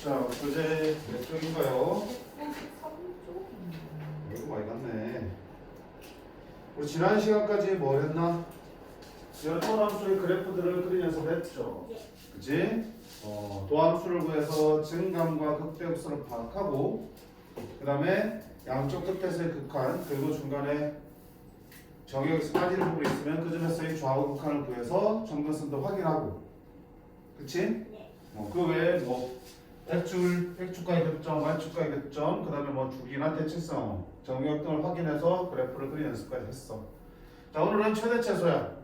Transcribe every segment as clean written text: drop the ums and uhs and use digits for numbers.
자, 교재 몇 쪽인가요? 이거 많이 갔네. 우리 지난 시간까지 뭐 했나? 여러 도함수의 그래프들을 그린 연습했죠. 그치? 도함수를 구해서 증감과 극대극선을 파악하고 그 다음에 양쪽 끝에서의 극한 그리고 중간에 정역에서 빠지는 부분이 있으면 그 점에서의 좌우 극한을 구해서 정근선도 확인하고 그치? 그 외에 X축과의 교점, Y축과의 교점, 그 다음에 주기나 대칭성, 정역 등을 확인해서 그래프를 그리는 연습까지 했어. 자, 오늘은 최대 최소야.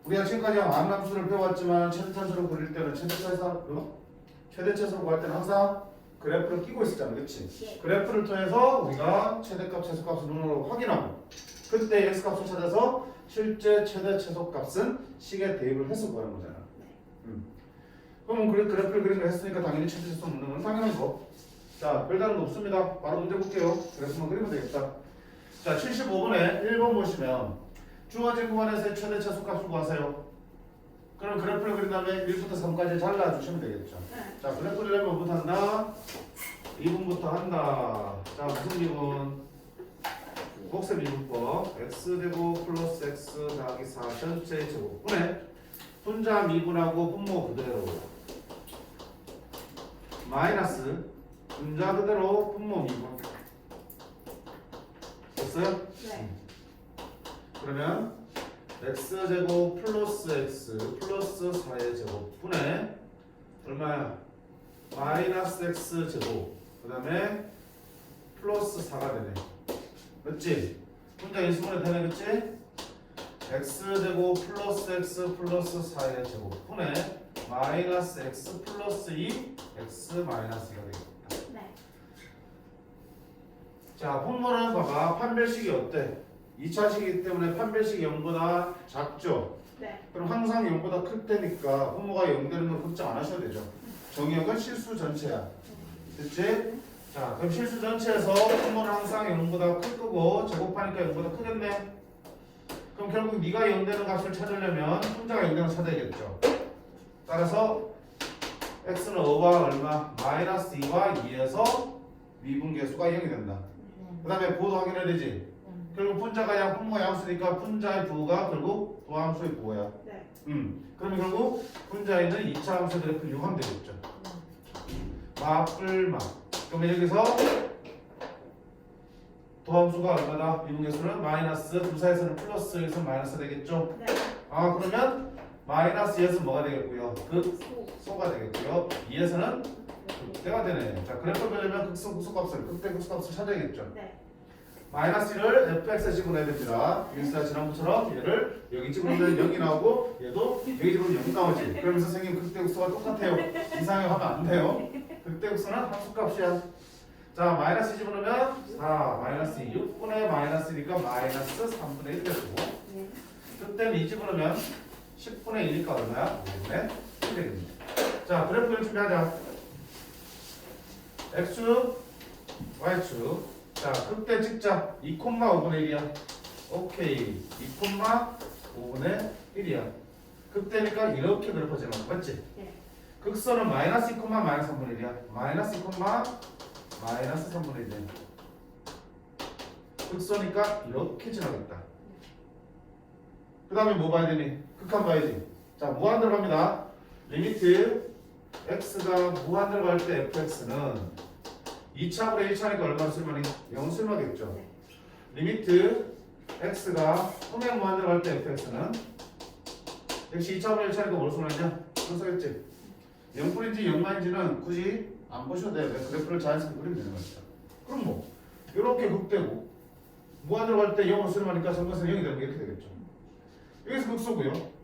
우리가 지금까지 암함수를 배웠지만 최대 최소를 그릴 때는 최대 최소를 구할 때는 항상 그래프를 끼고 있었잖아, 그렇지? 그래프를 통해서 우리가 최대값, 최소값을 눈으로 확인하고 그때 x값을 찾아서 실제 최대 최소값은 식에 대입을 해서 구하는 거잖아. 그럼 그래프를 그린 거 했으니까 당연히 최대 최소 묻는 건 당연한 거. 자, 별다른 거 없습니다. 바로 문제 볼게요. 그래프만 그리면 되겠다. 자, 75번에 1번 보시면 주어진 구간에서의 최대 최소값을 구하세요. 그럼 그래프를 그린 다음에 1부터 3까지 잘라주시면 되겠죠. 자, 그래프를 내면 뭐부터 한다? 2분부터 한다. 자, 무슨 미분? 곱셈 미분법. x제곱 플러스 x 더하기 4 전체 제곱분에 분자 미분하고 분모 그대로 마이너스 분자 그대로 분모 미분 됐어요? 네. 그러면 x제곱 플러스 x 플러스 4의 제곱분에 얼마야? 마이너스 x제곱 그 다음에 플러스 4가 되네. 맞지? 분자 인수분해 되네, 그치? x제곱 플러스 x 플러스 4의 제곱분에 마이너스 x 플러스 2 x 마이너스 2가 되겠다. 네. 자, 분모는 봐봐. 판별식이 어때? 2차식이기 때문에 판별식이 0보다 작죠? 네. 그럼 항상 0보다 클 테니까 분모가 0 되는 건 걱정 안 하셔도 되죠. 정역은 실수 전체야. 됐지? 자, 그럼 실수 전체에서 분모는 항상 0보다 클 거고 제곱하니까 0보다 크겠네. 그럼 결국 네가 0 되는 값을 찾으려면 분자가 0 되는 걸 찾아야겠죠. 따라서 x는 5와 얼마? 마이너스 2와 2에서 미분계수가 0이 된다. 그 다음에 부호도 확인해야 되지. 결국 분자가 양, 분모가 양수니까 분자의 부호가 결국 도함수의 부호야. 네. 그러면 결국 분자에 있는 2차 함수 그래프를 이용하면 되겠죠. 마뿔마. 그러면 여기서 도함수가 얼마다? 미분계수는 마이너스 두 사이에서는 플러스 여기서 마이너스 되겠죠. 네. 아, 그러면 마이너스 2에서 뭐가 되겠고요? 극소가 되겠고요. 2에서는 극대가 되네. 자, 그래프 그리려면 극소 극소값을 극대 극소값을 찾아야겠죠. 네. 마이너스 1을 fx에 집어넣어야 됩니다. 윤수가 지난번처럼 얘를 여기 집어넣으면 0이 나오고 얘도 여기 집어넣으면 0이 나오지. 그러면서 생긴 극대극소가 똑같아요. 이상하게 하면 안 돼요. 극대극소는 함수값이야. 자, 마이너스 집어넣으면 4, 마이너스 6분의 마이너스니까 마이너스 3분의 1 되고 그때는 2 집어넣으면 10분의 1이니까 얼마야? 5분의 1 되겠네. 자, 그래프를 준비하자. x축, y축. 자, 극대 찍자. 2,5분의 1이야. 오케이. 2,5분의 1이야. 극대니까 이렇게 그래프지는 거 맞지? 네. 극선은 마이너스 2, 마이너스 3분의 1이야. 마이너스 2, 마이너스 3분의 1이야. 극선이니까 이렇게 지나겠다. 그 다음에 뭐 봐야 되니? 극한 봐야지. 자, 무한 들어갑니다. 리미트 x가 무한 들어갈 때 fx는 2차분의 1차니까 얼마나 쓸만해? 0 쓸만하겠죠. 네. 리미트 x가 소맥 무한 들어갈 때 fx는 역시 2차분의 1차니까 뭘 쓸만하냐? 그런 써겠지. 0분인지 0만인지는 굳이 안 보셔도 돼요. 그래프를 자연스럽게 그리면 되는 거니까. 그럼 뭐 이렇게 극대고 무한 들어갈 때 0을 쓸만하니까 정근선 0이 되는 게 이렇게 되겠죠. 여기서 극소고요.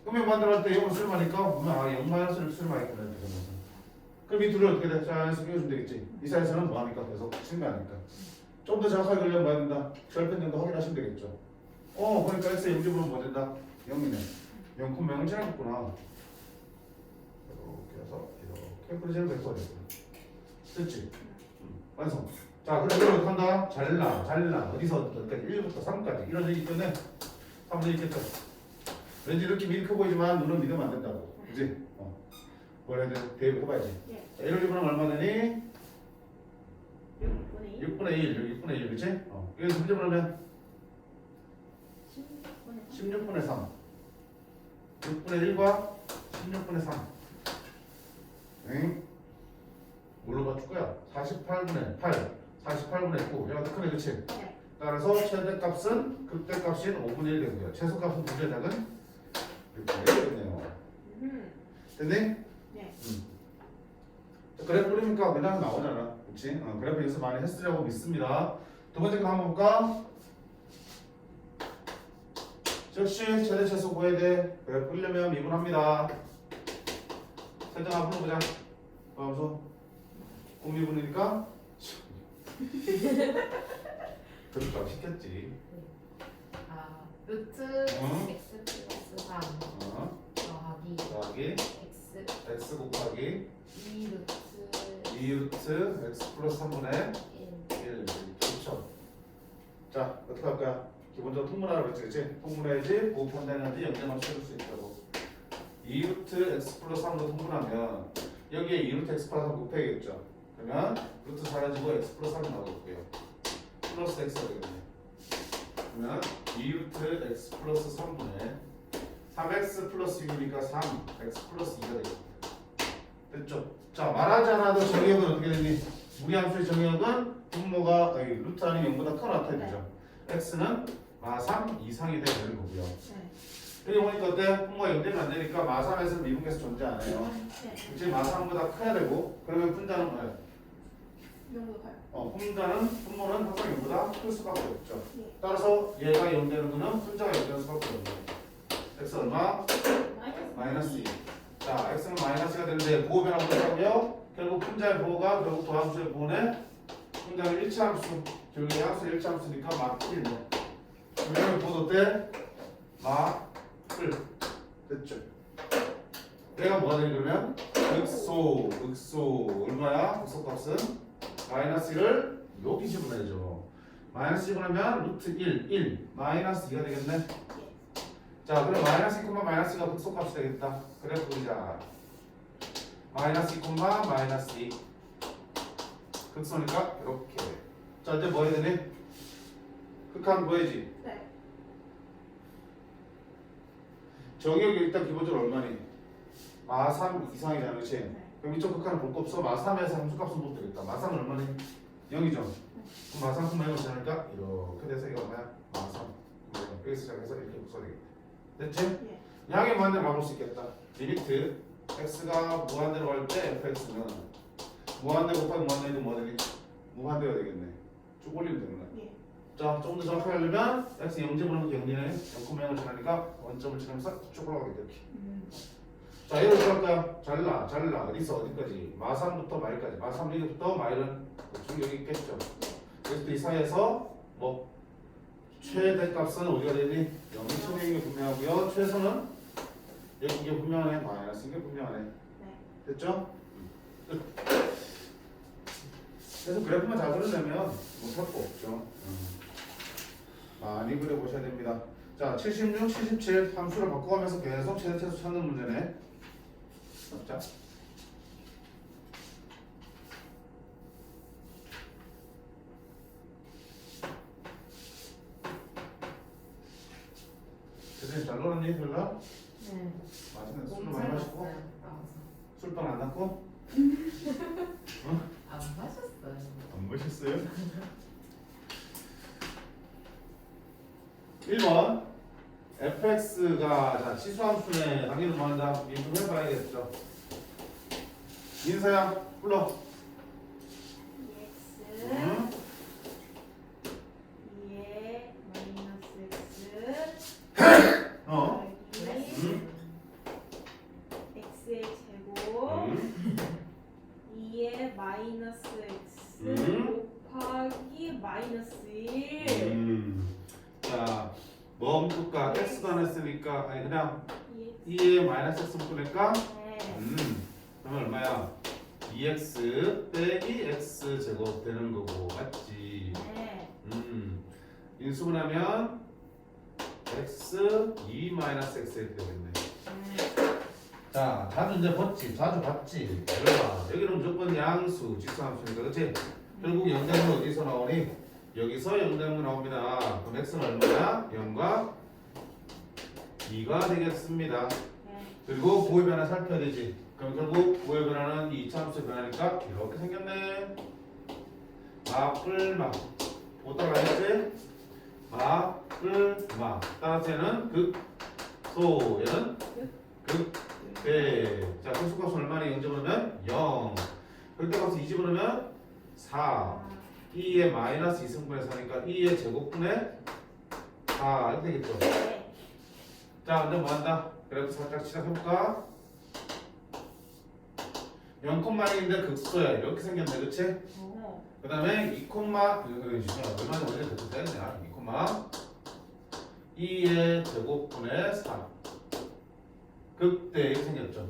음에 무한 들어갈 때 0을 쓸만하니까 0 마이너스를 쓸만하겠구나 이렇게 되면서. 그럼 이 둘을 어떻게 돼? 자연스럽게 이어주면 되겠지. 이 사이에서는 뭐하니까 계속 증가하니까. 좀 더 정확하게 그리려면 뭐 된다? 절편 정도 확인하시면 되겠죠. 그러니까 x 0집으로 뭐 된다? 0이네. 0,0을 지나겠구나. 이렇게 해서 이렇게 그려지는 될 거야. 됐지? 완성. 자, 그럼 이걸 어떻게 한다? 잘라. 어디서 어디까지? 1부터 3까지. 이런 얘기 때문에 3도 있겠죠. 왠지 느낌이 이렇게 보이지만 눈은 믿으면 안 된다고. 그지? 뭘 해야 돼? 대입 해봐야지. 예. 자, 1을 집어넣으면 얼마 되니? 6분의 2. 6분의 1, 6분의 1, 그치? 여기서 3 집어넣으면 16분의 3. 16분의 3. 6분의 1과 16분의 3. 응? 뭘로 맞출 거야? 48분의 8, 48분의 9. 얘가 더 크네, 그치? 네. 따라서 최대값은 극대값인 5분의 1 되고요. 최소값은 2분의 작은 6분의 1 되겠네요. 됐니? 네. 그래프 그리니까 그냥 나오잖아. 그치? 그래프 연습 많이 했으려고 믿습니다. 두 번째 거 한번 볼까? 즉시 최대 최소 구해야 돼. 그래프 그리려면 미분합니다. 설정 앞으로 보자. 그러면서 공미분이니까 그러니까 시켰지. 아, 루트 응? x 플러스 3 더하기 더하기 x x 곱하기 2 루트 2루트 x 플러스 3분의 1 1. 그렇죠. 자, 어떻게 할 거야? 기본적으로 통분하라고 했지, 그치? 통분해야지 보호 판단하는데 영점만 찾을 수 있다고. 2루트 x 플러스 3으로 통분하면 여기에 2루트 x 플러스 3 곱해야겠죠. 그러면 루트 사라지고 x 플러스 3이 나오고요. 플러스 x가 되겠네. 그러면 2루트 x 플러스 3분의 3x 플러스 6이니까 3 x 플러스 2가 되겠네. 됐죠? 자, 말하지 않아도 정의역은 어떻게 되니? 무리함수의 정의역은 분모가 루트 아닌 0보다 큰 나타야 되죠. x는 마3 이상이 되는 거고요. 네. 여기 보니까 어때? 분모가 0되면 안 되니까 마3에서는 미분계수 존재 안 해요. 네. 그치? 마3보다 커야 되고 그러면 분자는 뭐예요? 이정도 가요. 분모는 항상 0보다 클 수밖에 없죠. 예. 따라서 얘가 0 되는 거는 분자가 0 되는 수밖에 없네요. x 얼마? 마이너스 2. 자, x는 마이너스가 되는데 보호 변화가 뭐라고요? 결국 분자의 보호가 결국 도함수의 보호네. 분자는 일치함수, 결국 양수 일치함수니까 마1네. 분자의 보호 어때? 마1. 됐죠? 얘가 뭐가 되니 그러면? 극소 얼마야? 극소값은 마이너스 1을 여기 집어내죠. 마이너스 집어내면 루트 1 마이너스 2가 되겠네. 자, 그럼 마이너스 2, 마이너스가 극소값이 되겠다. 그래 보자. 마이너스 2, 마이너스 2. 극소니까 이렇게. 자, 이제 뭐 해야 되니? 극한 뭐야지? 네. 정의역이 일단 기본적으로 얼마니? 마3 이상이잖아, 그렇지? 네. 그럼 이쪽 극한은 볼 거 없어. 마3에서 함수값은 못 되겠다. 마3은 얼마니? 0이죠? 그럼 마3 분의 0을 지나니까 이렇게 돼서 이거 얼마야? 마3 여기서 시작해서 이렇게 복사되겠다. 됐지? 예. 양의 무한대로 바꿀 수 있겠다. 리미트 x가 무한대로 갈 때 fx는 무한대 곱하기 무한대는 뭐 되니? 무한대가 되겠네. 쭉 올리면 되는 거야. 예. 자, 조금 더 정확하게 하려면 x 0점으로 0이네. 0,0을 지나니까 원점을 지나면서 쭉 올라가게 이렇게. 자, 얘를 어떻게 할까요? 잘라. 어디서 어디까지? 마3부터 마일까지. 마3 리그부터 마일은 대충 여기 있겠죠. 그래서 이 사이에서 뭐 최대값은 어디가 되니? 0이 최대인 게 분명하고요. 최소는 이게 분명하네. 마이너스 이게 분명하네. 네. 됐죠? 끝. 그래서 그래프만 잘 그리려면 못할 거 없죠. 많이 그려보셔야 됩니다. 자, 76, 77 함수를 바꿔가면서 계속 최대 최소 찾는 문제네. 자. 선생님 잘 놀았니? 별로? 네. 맛있는 술 많이 마시고? 술빵 안 났고? 안 마셨어요. 안 마셨어요? 1번 fx가 자 치수함수네. 당연히 뭐 한다? 미분해봐야겠죠. 민서야 불러. EX 응? 2의 마이너스 X 어? 더하기 X의 제곱 2의 마이너스 X 곱하기 마이너스 1 자, 뭐 묶을까? x도 안 했으니까 아니 그냥 2X 2에 마이너스 x 묶으니까 네. 그러면 얼마야? 2x 빼기 x 제곱 되는 거고 맞지? 네. 인수분하면 x 2 마이너스 x 이렇게 되겠네. 네. 자, 자주 이제 봤지, 자주 봤지. 얘들아, 여기는 무조건 양수, 직수함수니까, 그렇지? 결국 영대는 어디서 나오니? 여기서 영대는 나옵니다. 그럼 x는 얼마야? 0과 2가 되겠습니다. 네. 그리고 부호의 변화 살펴야 되지. 그럼 결국 부호의 변화는 이 이차함수의 변화니까 이렇게 생겼네. 마뿔마. 뭐 따라가겠지? 마뿔마. 따라서 얘는 극소, 얘는 극대. 자, 극소값은 얼마나 0 집어넣으면 0. 극대값은 2 집어넣으면 4. 2의 마이너스 2승분의 4니까 2의 제곱분의 4 이렇게 되겠죠. 네. 자, 근데 뭐 한다? 그래도 살짝 시작해볼까? 0,1인데 극소야. 이렇게 생겼네, 그치? 어. 그 다음에 2, 얼마 전에 됐을 때냐? 2, 2의 제곱분의 4. 극대 이렇게 생겼죠.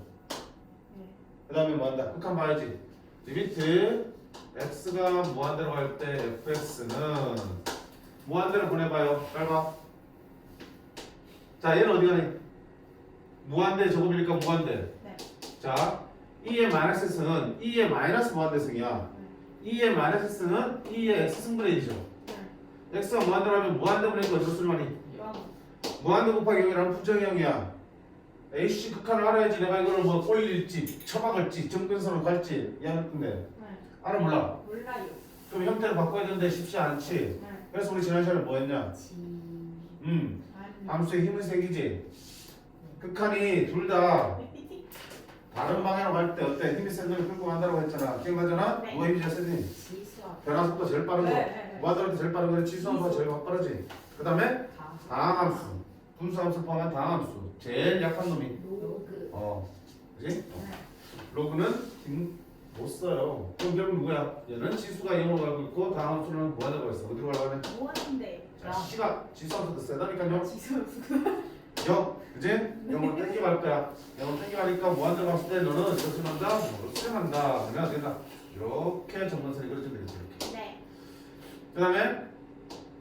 네. 그 다음에 뭐 한다? 극한 봐야지. 리미트 x가 무한대로 갈 때 fx는 무한대로 보내봐요. 짧아. 자, 얘는 어디 가니? 무한대 제곱이니까 무한대. 네. 자, 2의 마이너스 x는 2의 마이너스 무한대승이야. 2의 마이너스 x는 2의 x 승분의 1이죠. 네. x가 무한대로 하면 무한대 보내니까 어디서 쓸 말이? 무한대 곱하기 0이라는 부정형이야. AC 극한을 알아야지 내가 이거를 뭐 올릴지 처박을지 정근선을 갈지 이해할 건데 네. 알아 몰라? 몰라요. 그럼 형태를 바꿔야 되는데 쉽지 않지. 네. 그래서 우리 지난 시간에 뭐 했냐? 지. 함수의 힘은 색이지. 극한이 둘 다 다른 방향으로 갈 때 어때? 힘이 센 놈이 끌고 간다고 했잖아. 기억나잖아? 네. 누가 힘이자 센 놈이? 지수와 변화 속도 제일 빠른 거. 네. 무한대로 때 제일 빠른 거는 지수함수가 제일 빠르지. 그 다음에 다. 다항함수. 분수함수 포함한 다항함수. 제일 약한 놈이. 로그. 그지? 로그는 못 써요. 그럼 결국 누구야? 얘는 지수가 0으로 가고 있고 다항함수는 무한대로 가 있어. 어디로 가려고 하냐? 뭐하는데? 자, C가 지수함수도 세다니까요. 지수없어. 0, 그지? 0으로 땡겨갈 거야. 0으로 땡겨가니까 무한대로 갔을 때 너는 이것을 한다? 뭐로 수행한다. 그러면 된다. 이렇게 정문선이 그려지면 되겠지. 이렇게. 네. 그 다음에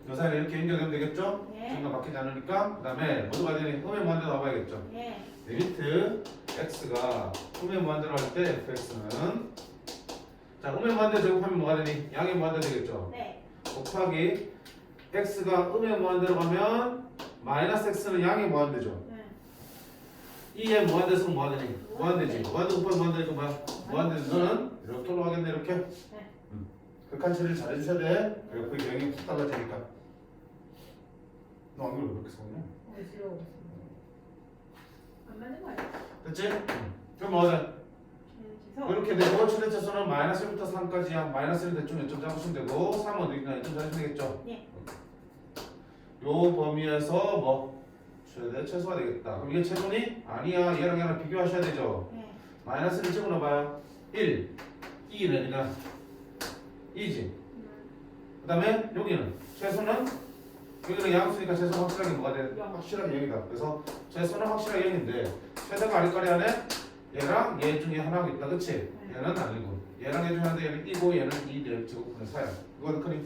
요 사이를 이렇게 연결하면 되겠죠? 네. 중간 바뀌지 않으니까. 그 다음에 모두 가야 되니 음의 무한대로 나와야겠죠. 네. 리미트 x가 음의 무한대로 할 때 fx는 자 음의 무한대 제곱하면 뭐가 되니? 양의 무한대 되겠죠. 네. 곱하기 x가 음의 무한대로 가면 마이너스 x는 양의 무한대죠. 네. 2의 무한대수는 뭐가 되니? 무한대지. 무한대 곱하기 무한대니까 뭐야? 무한대지. 너는 이렇게 올라가겠네 이렇게. 네. 극한 처리를 잘 해주셔야 돼. 그리고 그 영역이 푹 달라지니까. 너 안경을 왜 그렇게 써냐? 어지러워. 안 맞는 거 아니야? 됐지? 그럼 뭐하자? 지수. 이렇게 되고 최대차수는 마이너스 1부터 3까지야. 마이너스는 대충 0점 잡으시면 되고 3은 어디나 0점 잡으시면 되겠죠? 네. 요 범위에서 뭐 최대 최소가 되겠다. 그럼 이게 최소니? 아니야. 얘랑 비교하셔야 되죠. 네. 마이너스를 집어넣어봐요. 1, 2는 그냥 2지. 그 다음에 여기는 최소는 여기는 양수니까 최소 확실하게 뭐가 돼? 영. 확실하게 0이다. 그래서 최소는 확실하게 0인데 최대가 아리까리 안에 얘랑 얘 중에 하나가 있다. 그치? 네. 얘는 아니고 얘랑 얘 중에 하나인데 얘는 2고 얘는 2대 제곱분의 4야. 누가 더 크니?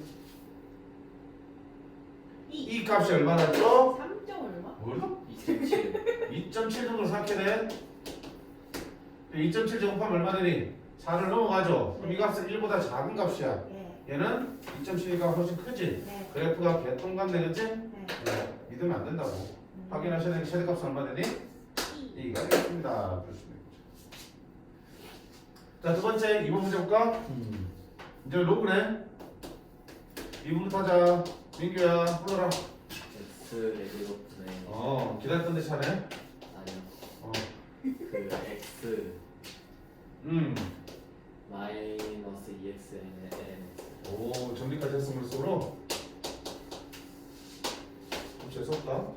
2. 이 값이 얼마나죠? 3점 얼마? 뭐야? 2.7. 2.7 정도로 생각해야 돼. 2.7 제곱하면 얼마 되니? 4를 넘어가죠. 그럼 이 값은 1보다 작은 값이야. 네. 얘는 2.7가 훨씬 크지? 네. 그래프가 개통감 되겠지? 네. 네. 믿으면 안 된다고. 확인하셔야 되는 최대값은 얼마 되니? 2. 2가 되겠습니다. 그렇습니다. 자, 두 번째 2번 문제 볼까? 이제 로그네. 2번부터 하자. 민규야, 불러라. x 레드로프네 기다렸던 데 차네. 아니요 어. 그 x 마이너스 2x는 ln 오, 정리까지 했어, 물속으로. 좀 재수없다.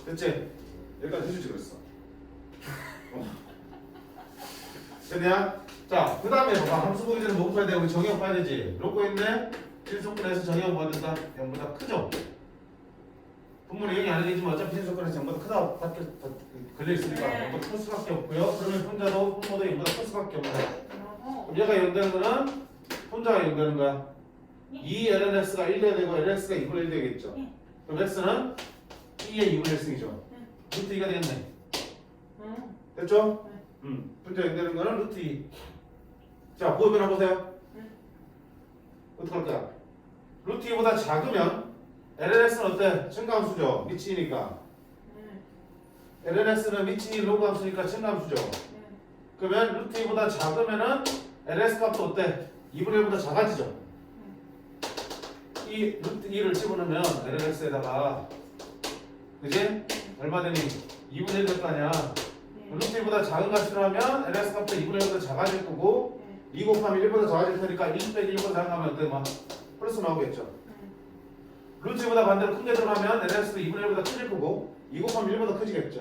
됐지? 여기까지 해주지 그랬어. 됐냐? 자, 그 다음에 봐봐. 함수 보기 전에 뭐 봐야 돼? 우리 정의역 봐야 되지. 로고 있네? 1조건에서 정의역 뭐 된다? 0보다 크죠? 분모는 0이 아니겠지만 어차피 1조건에서 0보다 크다 걸려있으니까 네. 0보다 클 수밖에 없고요. 그러면 분자도 분모도 0보다 클 수밖에 없네. 어. 그럼 얘가 0 되는 거는 분자가 0 되는 거야. 네. 2 lnx가 1 돼야 되고 lx가 2분의 1 되겠죠. 네. 그럼 x는 2의 2분의 1승이죠. 네. 루트 2가 되겠네. 응. 됐죠? 네. 분자 연결되는 거는 루트 2. 자, 보호 변화 보세요. 네. 어떻게 할까요? 루트 2보다 작으면 LLX는 어때? 증가함수죠. 미치니까. 네. LLX는 미치니 로그 함수니까 증가함수죠. 네. 그러면 루트 2보다 작으면은 LS 값도 어때? 2분의 1보다 작아지죠. 이 루트 2를 집어넣으면 LLX에다가 그지? 얼마 되니? 2분의 1 될 거 아니야. 네. 루트 2보다 작은 값으로 하면 LS 값도 2분의 1보다 작아질 거고 네. 2 곱하면 1보다 작아질 테니까 1 빼기 1보다 작으면 어때? 막 플러스 나오겠죠. 네. 루트 2보다 반대로 큰 게 들어가면 LS도 2분의 1보다 커질 거고 2 곱하면 1보다 커지겠죠.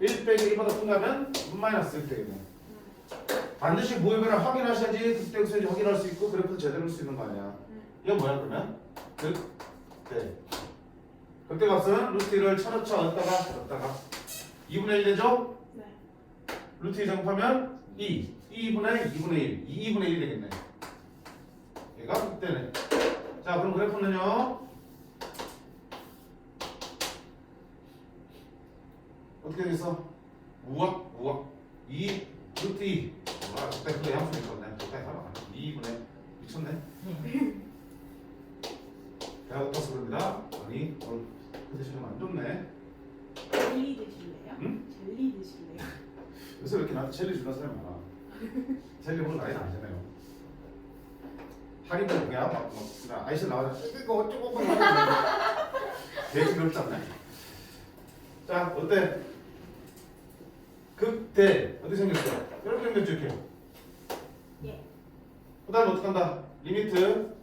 1 빼기 1보다 큰 거면 마이너스 1 되겠네. 반드시 모의변을 확인하셔야지 그때 그때 확인할 수 있고 그래프도 제대로 할 수 있는 거 아니야. 이건 뭐야 그러면? 극대. 극대 값은 루트 1을 쳐넣자 얻다가 2분의 1 되죠? 네. 루트 2 제곱하면 2분의 2분의 1 2분의 1이 되겠네. 얘가 극대네. 자 그럼 그래프는요 어떻게 되겠어? 우악 2 루트 2 그때 그거 양수있었네 그때 하나 2분의 미쳤네. 배가 고파서 그럽니다. 아니 오늘 컨디션이 안 좋네. 젤리 드실래요? 응? 젤리 드실래요? 요새 왜 이렇게 나한테 젤리 주는 사람이 많아. 젤리 오늘 나이는 아니잖아요. 할인은 그냥 막 그냥 아이스 나와서 이거 어쩌고 되게 그렇지 않나? 자 어때? 극대 어떻게 생겼어? 이렇게 생겼죠 이렇게. 예. 그 다음에 어떻게 한다? 리미트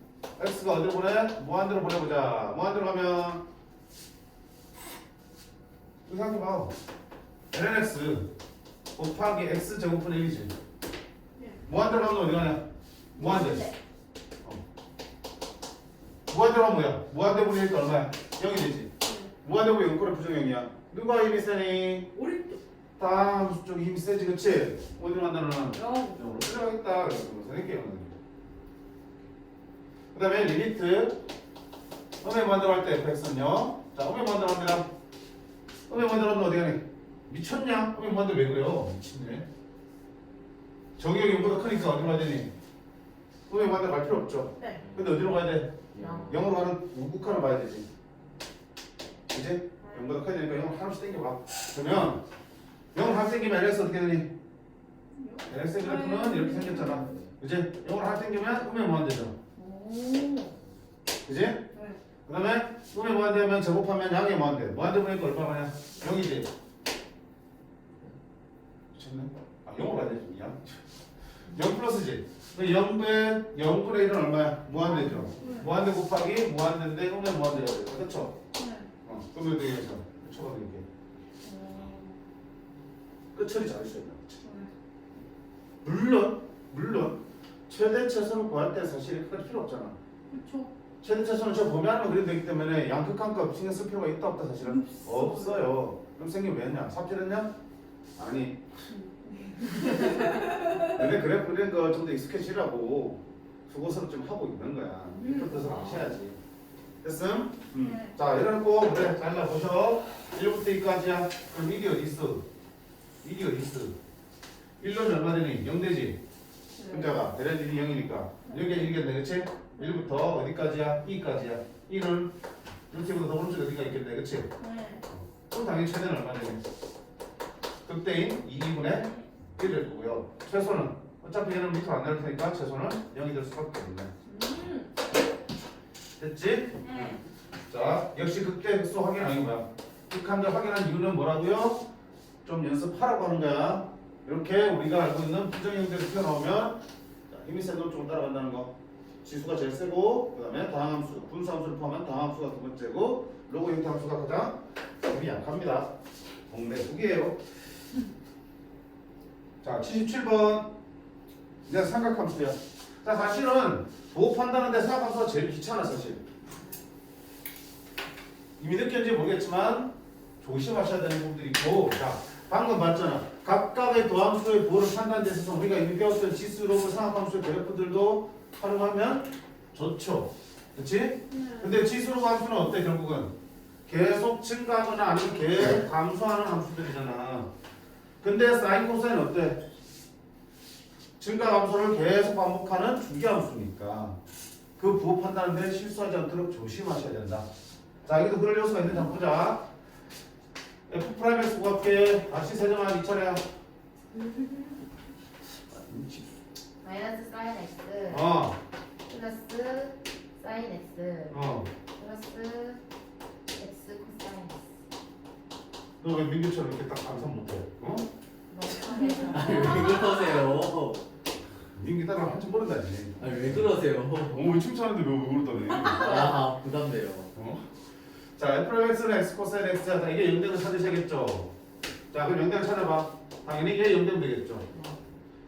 x가 어디로 보내? 무한대로 보내보자. 무한대로 가면 이거 생각해봐. lnx 곱하기 x 제곱분의 1이지. 네. 무한대로 가면 어디 가냐? 무한대. 네. 무한대로 하면 뭐야? 무한대분의 1도 얼마야? 0이 되지. 무한대분의 0거래 부정형이야. 누가 힘이 세니? 오른쪽. 다음 수 쪽이 힘이 세지 그치? 어디로 간다는 건? 0. 0으로 들어가겠다. 그래서 생길게요. 그 다음에 리미트 음의 무한대로 할 때 fx는요. 자 음의 무한대로 합니다. 음의 무한대로 하면 어디 가니? 미쳤냐? 음의 무한대로 왜 그래요? 미친네. 정의역이 0보다 크니까 어디로 가야 되니? 음의 무한대로 갈 필요 없죠. 네. 근데 어디로 가야 돼? 0. 0으로 가는 우극한을 봐야 되지. 그지? 0보다 커야 되니까 0을 하나씩 당겨봐. 그러면 0을 하나 당기면 LS 어떻게 되니? LS의 그래프는 이렇게 생겼잖아. 그지? 0을 하나 당기면 음의 무한대죠. 오. 그지? 네. 그 다음에 음의 무한대면 제곱하면 양의 무한대. 무한대 보니까 얼마나 0이지? 미쳤네? 아 0으로 가야 되지. 0 플러스지? 0배 0분의 1은 얼마야? 무한대죠. 무한대 곱하기 무한대인데 음의 무한대라고 그래. 그렇죠? 네. 그러면 되겠죠. 초가 되게 끝처리 잘해줘야 돼. 물론 최대 최소를 구할 때 사실 끝까지 필요 없잖아. 그렇죠. 최대 최소는 저 보면은 그래도 되기 때문에 양극한값 신경 쓸 필요가 있다 없다 사실은 없어요. 그럼 생긴 왜 했냐? 삽질했냐? 아니. 근데 그래프 그린 거 좀 더 익숙해지라고 수고스럽 좀 하고 있는 거야. 이런 뜻을 아셔야지. 됐음? 네. 자 이래놓고 그래 잘라 보셔. 1부터 2까지야. 그럼 이게 어디 있어? 이게 어디 있어? 1로는 얼마 되니? 0 되지? 분자가 대략 1이 0이니까 여기가 1이겠네 그치? 1부터 어디까지야? 2까지야 2는 루트보다 더 오른쪽에 어디가 있겠네 그치? 네. 그럼 당연히 최대는 얼마 되니? 극대인 2분의 1이 될 거고요 최소는 어차피 얘는 밑으로 안 내릴 테니까 최소는 0이 될 수밖에 없네 됐지? 네. 자 역시 극대 극소 확인하는 거야 극한대 확인한 이유는 뭐라고요? 좀 연습하라고 하는 거야 이렇게 우리가 알고 있는 부정형들이 튀어나오면 힘이 센 놈 쪽으로 따라간다는 거 지수가 제일 세고 그 다음에 다항함수 분수함수를 포함한 다항함수가 두 번째고 로그 형태 함수가 가장 힘이 약합니다 동네 두 개예요 자 77번 이제 삼각함수야 자 사실은 부호판단하는데 삼각함수가 제일 귀찮아 사실 이미 느꼈는지 모르겠지만 조심하셔야 되는 부분들이 있고 자 방금 봤잖아. 각각의 도함수의 부호를 판단하는 데 있어서 우리가 이미 배웠던 지수, 로그, 상합함수의 그래프들도 활용하면 좋죠. 그렇지? 근데 지수, 로그 함수는 어때 결국은? 계속 증가하거나 아니면 계속 감소하는 함수들이잖아. 근데 사인 코사인 어때? 증가 감소를 계속 반복하는 주기함수니까 그 부호 판단하는데 실수하지 않도록 조심하셔야 된다. 자, 여기도 그럴 요소가 있는지 한번 보자. F'X 구합계 다시 세정한 2차례야. 마이너스 사인 x 플러스 사인 x 플러스 x 코사인 x. 너 왜 민규처럼 이렇게 딱 감상 못해? 어? 너무 아니 왜 그러세요? 민규 따라 한참 모른다지. 아니 왜 그러세요? 왜 칭찬하는데 왜 그러더니? 아 부담돼요. 어? 자, F'X는 X 코사인 X. 자, 이게 0되는 찾으셔야겠죠? 자, 그럼 0되는 찾아봐. 당연히 이게 0되면 되겠죠?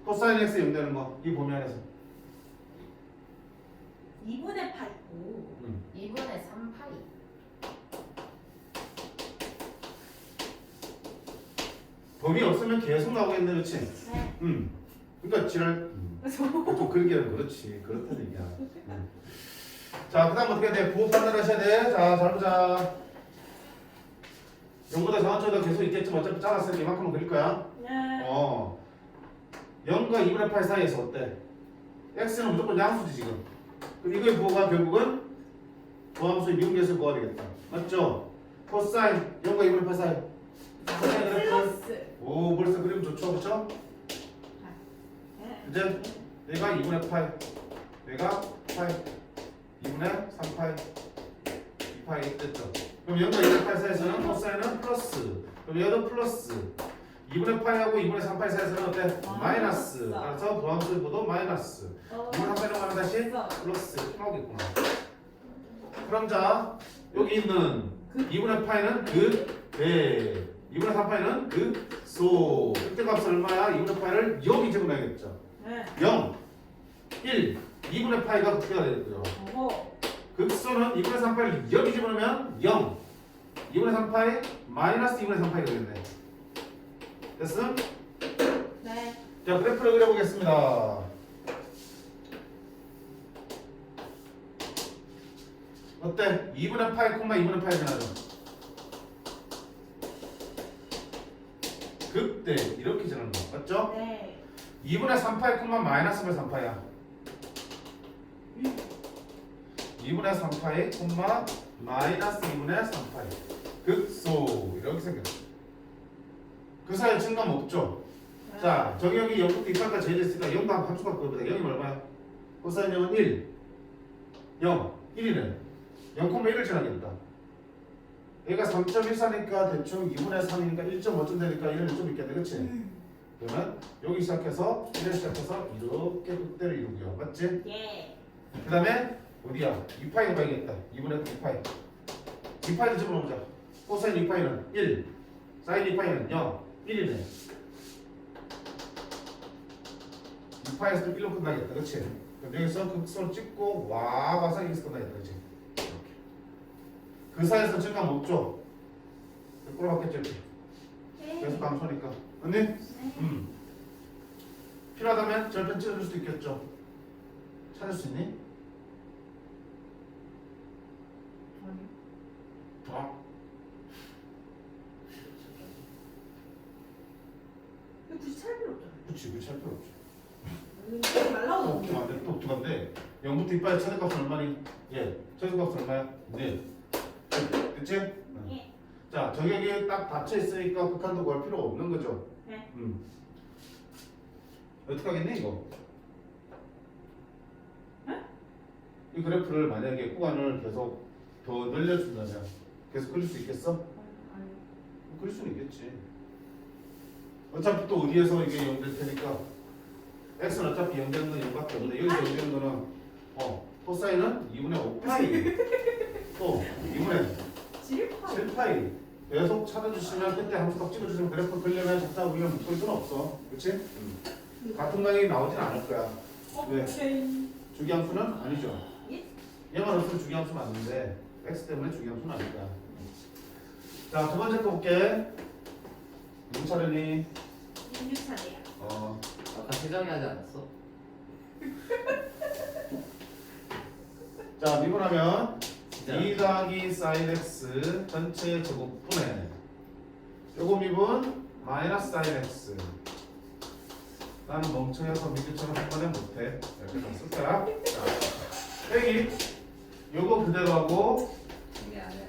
코사인 X 0되는 거. 이 범위 안에서. 2분의 8. 오. 2분의 3파이. 범위 없으면 계속 나오겠네, 그렇지? 네. 그러니까 지랄. 또 그러기는 그렇지. 그렇다는 얘기야. 자, 그 다음 어떻게 돼? 부호 판단하셔야 돼. 자, 잘 보자. 0보다 정한점도 계속 있겠지만 어차피 작았으니까 이만큼은 그릴 거야. 네. 0과 2분의 8 사이에서 어때? x는 무조건 양수지 지금. 그럼 이거의 부호가 결국은 부함수의 미분계수를 구해야 되겠다. 맞죠? 코사인 0과 2분의 8 사이. 코사인 그래프. 플러스. 오, 벌써 그림 좋죠, 그렇죠? 네. 이제 얘가 2분의 8, 얘가 8, 2분의 3파이, 2파이 됐죠? 그럼 0과 2분의 8 사이에서는 코사인은 플러스. 그럼 얘도 플러스. 2분의 8하고 2분의 3파이 사이에서는 어때? 마이너스. 따라서 부함수의 부도 마이너스. 2분의 3파이라고 하면 다시 플러스. 나오겠구나. 그럼 자, 여기 있는 2분의 8는 배. 2분의 3파이는 소. 이때 값은 얼마야? 2분의 8을 여기 집어넣어야겠죠. 네. 0, 1, 2분의 파이가 극대가 되겠고요. 오. 극소는 2분의 3파이를 여기 집어넣으면 0, 2분의 3파이 마이너스 2분의 3파이가 되겠네. 됐음? 네. 자, 그래프를 그려보겠습니다. 어때? 2분의 파이, 2분의 파이 지나죠? 극대 이렇게 지나는 거 맞죠? 네. 2분의 3파이, 마이너스 3파이야. 2분의 3파이, 마이너스 2분의 3파이. 극소 이렇게 생겼어. 그 사이에 증감 없죠? 자, 정역이 0부터 2까지 제일 있으니까 0도 한 함수가 그거보다 0이 얼마야? 코사인 0은 1, 0, 1이네. 0,1을 지나겠다. 얘가 3.14니까 대충 2분의 3이니까 1.5점 되니까 1은 좀 있겠네, 그치? 그러면 여기 시작해서 1을 시작해서 이렇게 극대를 이루고요, 맞지? 예. 그 다음에 어디야? 2파이를 봐야겠다. 2분의 2파이. 2파이를 집어넣자. 코사인 2파이는 1, 사인 2파이는 0, 1이네. 2파이에서 1로 끝나겠다, 그치? 그럼 여기서 극선 찍고 와서 여기서 끝나겠다, 그치? 이렇게. 그 사이에서 증감 없죠? 꼴로 바뀌었죠? 계속 감소니까. 언니? 필요하다면 절편 찍어줄 수도 있겠죠? 찾을 수 있니? 굳이 찰 필요 없잖아요. 그치, 그치, 할 필요 없지. 말라고. 또 어떡한데? 0부터 이빨 최대값은 얼마니? 예, 최대값은 얼마야? 네. 됐지? 응. 예. 자, 저격이 딱 닫혀 있으니까 극한도 구할 필요가 없는 거죠? 네. 어떻게 하겠니, 이거? 이 그래프를 만약에 구간을 계속 더 늘려준다면 계속 그릴 수 있겠어? 그릴 수는 있겠지. 어차피 또 어디에서 이게 0 될 테니까 x는 어차피 0 되는 건 0밖에 없는데 여기서 0 되는 거는 코사인은 2분의 5파이 또 2분의 7파이 계속 찾아주시면 그때 함수 딱 찍어주시면 그래프 그리려면 작사 우리는 묶을 수는 없어. 그치? 같은 방향이 나오진 않을 거야. 왜? 주기함수는 아니죠. 예? 얘만 없으면 주기함수 맞는데 x 때문에 주기함수는 아닐 거야. 자, 두 번째 거 볼게. 누구 차례니? 6차례야. 아까 세정이 하지 않았어? 자, 미분하면 진짜 2 더하기 sin x 전체 제곱분의 요거 미분 마이너스 sin x. 나는 멍청해서 미드처럼 한 번에 못해. 이렇게 다 쓸 거야. 자, 빼기 요거 그대로 하고 이게 안 해.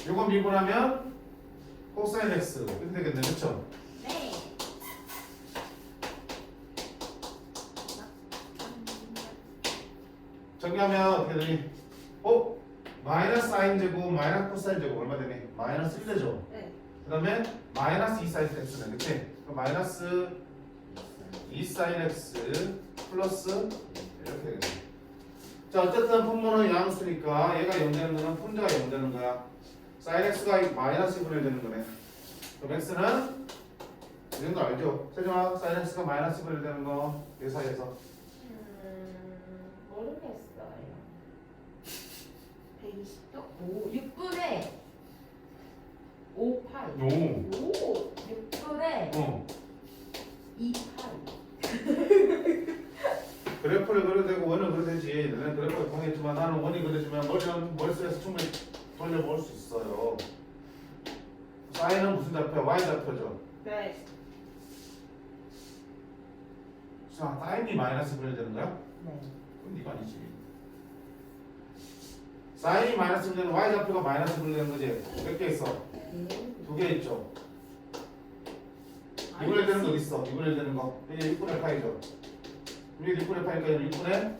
요거 미분하면 코사인 x 이렇게 되겠네. 그쵸? 네. 정리하면 어떻게 되니? 마이너스 사인 제곱 마이너스 코사인 제곱 얼마 되니? 마이너스 1 되죠? 네. 그 다음에 마이너스 2 사인 x네. 그치? 그럼 마이너스 2 사인 x 플러스 이렇게 되겠네. 자, 어쨌든 분모는 양수니까 얘가 0 되는 거는 분자가 0 되는 거야. 사인 x가 마이너스 2분의 1 되는 거네. 그럼 x는 이 정도 알죠? 세정아, 사인 x가 마이너스 2분의 1 되는 거 이 사이에서 모르겠어요. 120도? 6분의 5파이. 오. 오. 6분의 2파이. 그래프를 그려도 되고 원을 그려도 되지. 너는 그래프를 통했지만 나는 원이 그려지면 머릿속에서 충분히 돌려볼 수 있어요. 사인은 무슨 좌표야? y 좌표죠. 네. 자, 사인이 마이너스 분이 되는 거야? 네. 그건 네가 아니지. 사인이 마이너스 분이 되는 y 좌표가 마이너스 분이 되는 거지. 몇 개 있어? 2개 있죠. 2분의 1 되는 거 어디 있어? 2분의 1 되는 거. 이게 6분의 8이죠. 이게 6분의 8이니까 얘는 6분의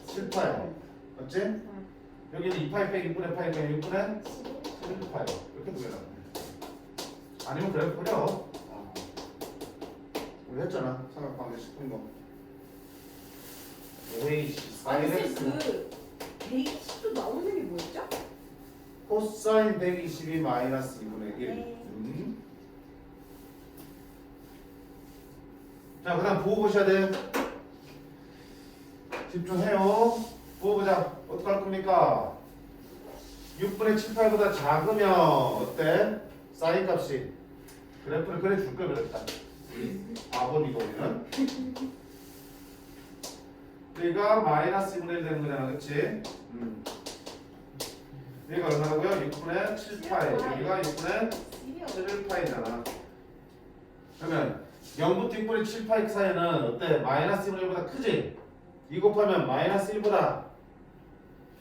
7파야. 맞지? 여기는 2파이 빼기 6분의 8이니까 6분의 7파야. 이렇게 두 개라. 아니면 그래프 그려. 우리 했잖아. 삼각관계 10분 에이, 아니 사인 쌤 x 그 120도 나오는 게 뭐였죠? 코사인 122 마이너스 2분의 1. 네. 자, 그 다음 부호 보셔야 돼. 집중해요. 부호 보자. 어떻게 할 겁니까? 6분의 7, 8보다 작으면 어때? 사인 값이. 그래프를 그려줄 걸 그랬다. 아버니가 우리는. 얘가 마이너스 2분의 1 되는 거잖아. 그치? 얘가 얼마라고요? 6분의 7파이. 여기가 6분의 7파이잖아. 그러면 0부터 6분의 7파이 사이는 어때? 마이너스 2분의 1보다 크지? 2 곱하면 마이너스 1보다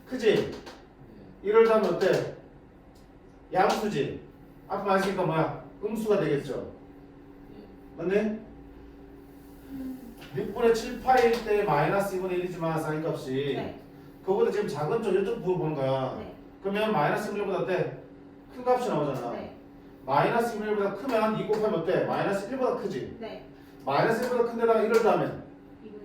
크지? 1을 더하면 어때? 양수지? 앞에 말했으니까 뭐야? 음수가 되겠죠? 맞네? 6분의 7파일 때 마이너스 2분의 1이지만 사인 값이 네. 그거보다 지금 작은 쪽 이쪽 부분 보는 거야. 네. 그러면 마이너스 2분의 1보다 어때? 큰 값이 나오잖아. 네. 마이너스 2분의 1보다 크면 2 곱하면 어때? 마이너스 1보다 크지? 네. 마이너스 1보다 큰 데다가 1을 더하면 이거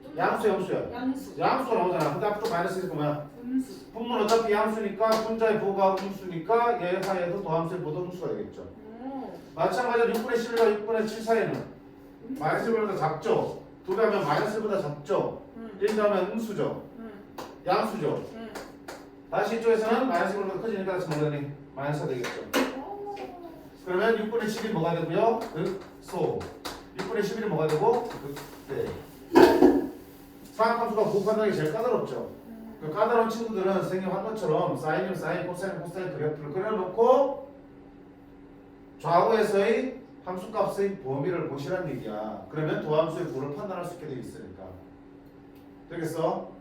좀 양수 양수야. 양수. 양수가 나오잖아. 근데 앞으로 마이너스 있을 거면 음수. 분모는 어차피 양수니까 분자의 부호가 음수니까 얘 사이에서 더함수의 부호도 음수가 되겠죠. 오. 마찬가지로 6분의 11과 6분의 7 사이는 마이너스 1보다 작죠? 두 배 하면 마이너스 1보다 작죠? 1 더하면 음수죠? 양수죠? 다시 이쪽에서는 마이너스 1보다 커지니까 다시 뭐라니? 마이너스가 되겠죠. 그러면 6분의 10이 뭐가 되고요? 극소. 6분의 11이 뭐가 되고? 극대. 사각함수가 곱한다는 게 제일 까다롭죠. 그 까다로운 친구들은 선생님 한 것처럼 사인이면 사인, 코사인, 코사인 그래프를 그려놓고 좌우에서의 함수값의 범위를 보시라는 얘기야. 그러면 도함수의 부를 판단할 수 있게 되어 있으니까. 되겠어?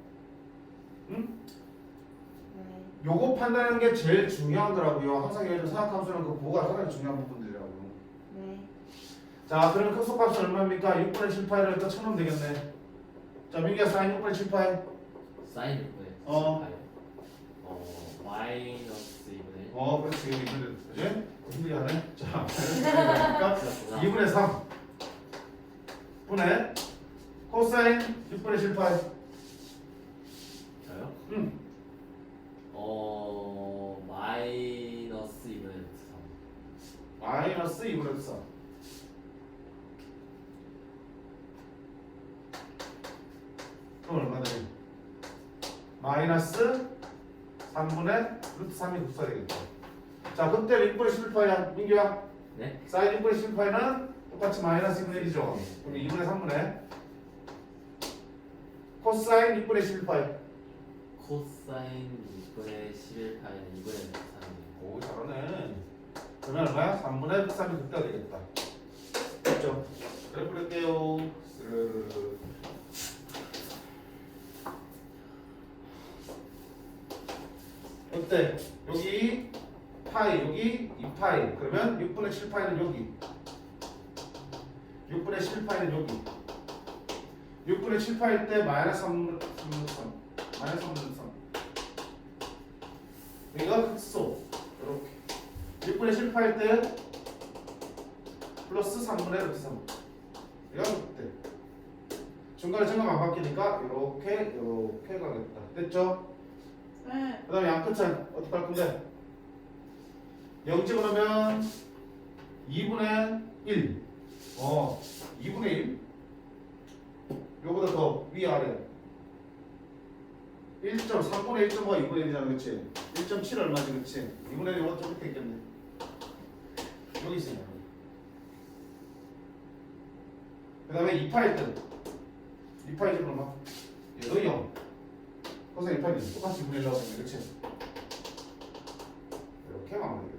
응? 네. 요거 판단하는 게 제일 중요한 거라고요. 항상 요즘 사각함수는 그 부호가 상당히 중요한 부분들이라고. 네. 자, 그러면 극소값은 얼마입니까? 6분의 7파이를 또 쳐놓으면 되겠네. 자, 민기야 사인 6분의 7파이. 사인 6분의 어. 마이너스 2분의 그렇지. 여기 있는데, 그지? 힘들게 하네. 자, 그러니까 2분의 3 분의 코사인 6분의 7파이. 저요? 응. 마이너스 2분의 3. 마이너스 2분의 3. 그럼 얼마 되니? 마이너스 3분의 루트 3이 곱사 되겠죠. 자, 그때 6분의 11파이야. 민규야. 네? 사인 6분의 11파이는 똑같이 마이너스 2분의 1이죠. 그럼 2분의 3분의 코사인 6분의 11파이. 코사인 6분의 11파이는 2분의 3. 오 잘하네. 그러면 얼마야? 3분의 3이 그때가 되겠다. 됐죠? 그래 부를게요. 어때? 여기 파이, 여기 2파이. 그러면 6분의 7파이는 여기. 6분의 7파이는 여기. 6분의 7파일 때 마이너스 3분의 3. 마이너스 3분의 3. 여기가 극소. 이렇게. 6분의 7파일 때 플러스 3분의 이렇게 3. 이거 그때. 중간에 정감 안 바뀌니까 이렇게 가겠다. 됐죠? 네. 그 다음에 양끝은 어떻게 할 건데? 0 집어넣으면 2분의 1. 2분의 1. 요거보다 더 위아래. 1.3분의 1.5가 2분의 1이잖아, 그치? 1.7 얼마지, 그치? 2분의 1 요거 좀 이렇게 있겠네. 여기 있으냐. 그 다음에 2파일 때. 2파일 집어넣어. 얘도 0. 코사인 2파일이 똑같이 2분의 1 나오겠네, 그치? 이렇게 마무리해.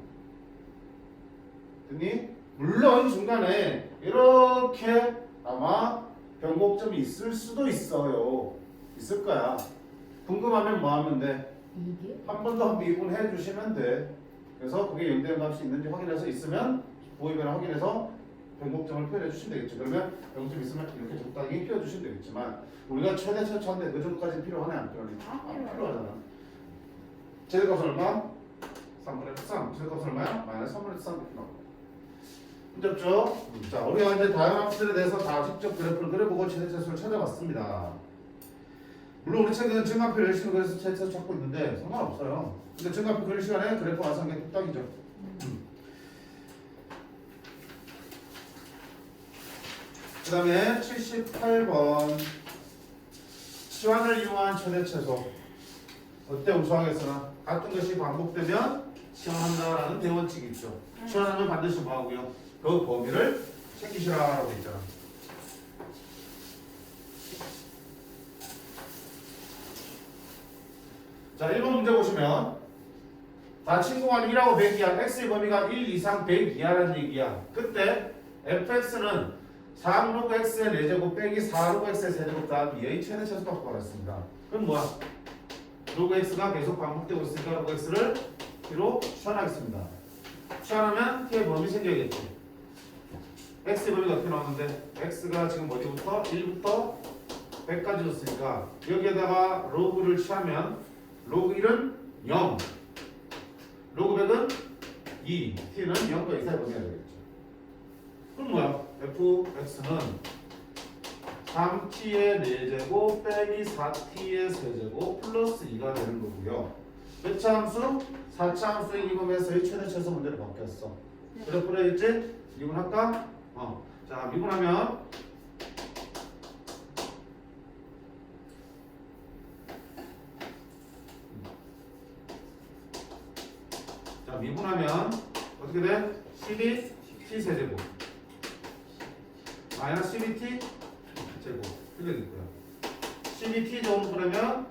됐니? 물론 중간에 이렇게 아마 변곡점이 있을 수도 있어요. 있을 거야. 궁금하면 뭐 하면 돼? 이게? 한 번 더 미분해 주시면 돼. 그래서 그게 연대한 값이 있는지 확인해서 있으면 보이변을 확인해서 변곡점을 표현해 주시면 되겠죠. 그러면 변곡점 있으면 이렇게 적당히 표해 주시면 되겠지만 우리가 최대 최초인데 그 정도까지는 필요하네 안 필요하니? 안 필요하잖아. 최대값은 얼마? 3분의 3. 최대값은 얼마야? 마이너스 3분의 3 이렇게 나옵니다. 문제 없죠? 자, 우리가 이제 다양한 함수들에 대해서 다 직접 그래프를 그려보고 최대차수를 찾아봤습니다. 물론 우리 책에는 증가표 열심히 그래서 최대차수 찾고 있는데 상관없어요. 근데 증가표 그릴 시간에 그래프 완성한 게 뚝딱이죠. 그 다음에 78번 치환을 이용한 최대최소. 어때 우수하겠으나 같은 것이 반복되면 치환한다라는 대원칙이 있죠. 치환하면 반드시 뭐 하고요? 그 범위를 챙기시라라고 있잖아. 자, 1번 문제 보시면 다 친구간 1하고 100 이하 x의 범위가 1 이상 100 이하라는 얘기야. 그때 fx는 4로그 x의 4제곱 빼기 4로그 x의 세제곱 더하기 2의 최대 최소값 구하랬습니다. 그럼 뭐야? 로그 x가 계속 반복되고 있으니까 로그 x를 뒤로 치환하겠습니다. 치환하면 t의 범위 생겨야겠지. x의 범위가 어떻게 나오는데 x가 지금 어디부터? 1부터 100까지 줬으니까 여기에다가 로그를 취하면 로그 1은 0, 로그 100은 2, t는 0과 이사의 범위가 되겠죠. 그럼 뭐야? fx는 3t의 4제곱 빼기 4t의 세제곱 플러스 2가 되는 거고요. 몇 차 함수? 4차 함수의 기범에서의 최대 최소 문제로 바뀌었어. 그래프를 이제 미분할까? 자, 미분하면 어떻게 돼? 12t 세제곱 마이너스 12t 제곱 이렇게 될 거야. 12t 제곱 보내면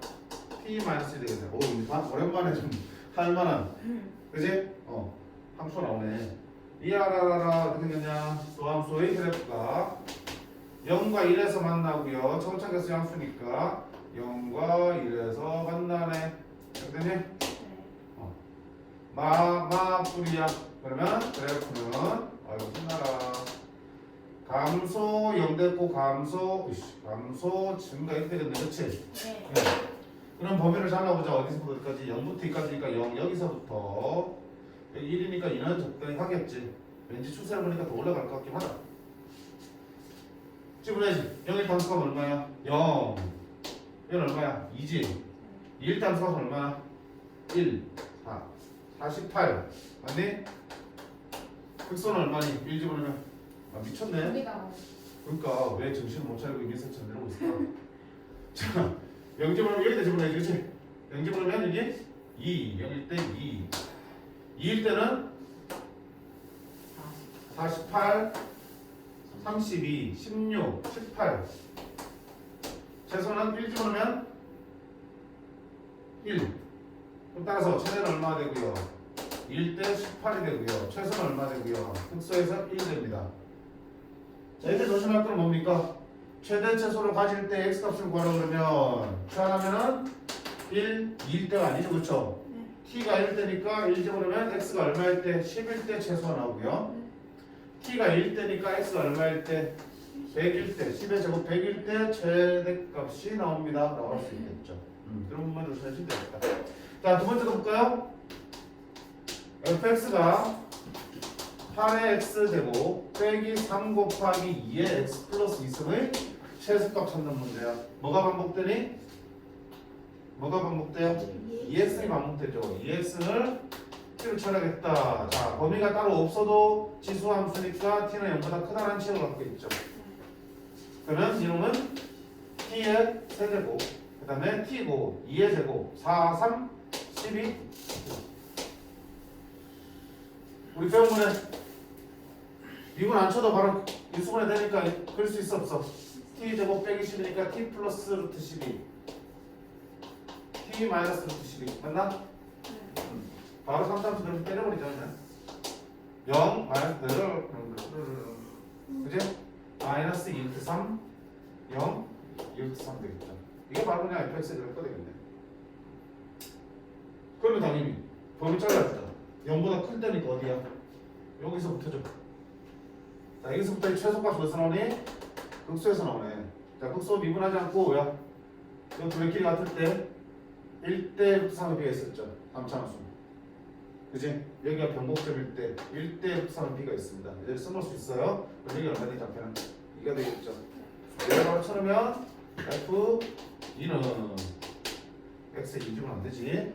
t 마이너스 되겠네. 오, 오랜만에 좀 할만한, 그지? 함수 나오네. 이하라라라 어떻게 되냐? 소함수의 그래프가 0과 1에서 만나고요. 청창계수 함수니까 0과 1에서 만나네. 이렇게 되니? 마뿌리야. 그러면 그래프는 아이고 신나라. 감소 0 됐고 감소 증가 이렇게 되겠네. 그치? 네. 그럼 범위를 잘라보자. 어디서부터 어디까지? 0부터 2까지니까 0 여기서부터 여기 1이니까 2는 적당히 하겠지. 왠지 추세를 보니까 더 올라갈 것 같긴 하다. 집어내지. 0일 단수가 얼마야? 0. 얘는 얼마야? 2지. 2일 단수가 얼마야? 1, 4, 48. 맞니? 극소는 얼마니? 1 집어넣으면 미쳤네. 우리가 그러니까 왜 정신을 못 차리고 이민석처럼 이러고 있을까? 자, 0 집어넣으면 여기다 집어넣어야지, 그치? 0 집어넣으면 이게 2, 0일 때 2. 2일 때는 48, 32, 16, 18. 최소는 1 집어넣으면 1. 그럼 따라서 최대는 얼마 되고요? 1대 18이 되고요. 최소는 얼마 되고요? 극소에서 1 됩니다. 자, 이때 조심할 건 뭡니까? 최대 최소를 가질 때 x 값을 구하라 그러면 추하면은 1, 2일 때가 아니죠, 그렇죠? 네. t가 1대니까 1 집어넣으면 x가 얼마일 때? 10일 때 최소가 나오고요. t가 1대니까 x가 얼마일 때? 100일 때, 10의 제곱 100일 때 최대값이 나옵니다. 나올 수 있겠죠. 그런 부분만 조심하시면 되겠다. 자, 두 번째도 볼까요? fx가 8의 x 제곱 빼기 3 곱하기 2의 x 플러스 2승의 최소값 찾는 문제야. 뭐가 반복되니? 뭐가 반복돼요? 2x이 반복되죠. 2x를 t로 처리하겠다. 자, 범위가 따로 없어도 지수 함수니까 t는 0보다 크다는 치역을 갖고 있죠. 그러면 이놈은 t의 세제곱, 그 다음에 t고 2의 제곱, 4, 3, 12. 우리 배운 거는 미분 안 쳐도 바로 유수분해 되니까 그럴 수 있어 없어? t 제곱 빼기 10이니까 t 플러스 루트 12, t 마이너스 루트 12 맞나? 바로 3단수 그렇게 때려버리자 그냥 0 마이너스 그지? 마이너스 2루트 3 0 2루트 3 되겠다. 이게 바로 그냥 fx의 그래프가 되겠네. 그러면 당연히 범위 잘라주자. 0보다 클 때니까 어디야? 여기서부터죠. 자, 여기서부터 이 최소값 어디서 나오니? 극소에서 나오네. 자, 극소 미분하지 않고 뭐야? 이 둘의 길이 같을 때 1대 3의 비가 있었죠. 함차함수. 그지? 여기가 변곡점일 때 1대 3의 비가 있습니다. 이제 써놓을 수 있어요. 그럼 여기 얼마든지 잡혀는 2가 되겠죠. 얘를 바로 쳐놓으면 F2는 X에 2 주면 안 되지.